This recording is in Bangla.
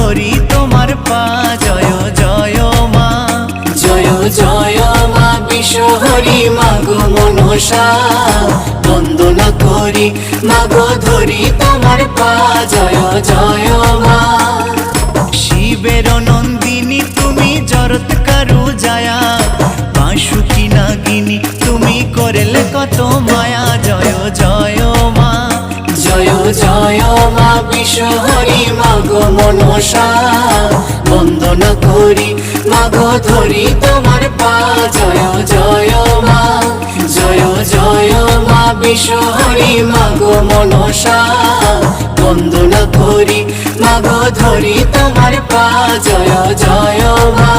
ধরি তোমার পা। জয় জয় মা, জয় জয় মা বিশ্বহরি মাগো মনসা, বন্দনা করি মাগো ধরি তোমার পা। জয় জয় মা, শিবের নন্দিনী তুমি জরত কারু জায়া, বাঁশুকি নাগিনী তুমি করেলে কত মায়া। জয় জয় মা, জয় জয় মা বিশ্বহরি মাগো মনসা, বন্দনা করি মাগো ধরি তোমার পা। জয় জয় মা, জয় জয় মা বিশ্বহরি মাগো মনসা, বন্দনা করি মাগো ধরি তোমার পা। জয় জয় মা।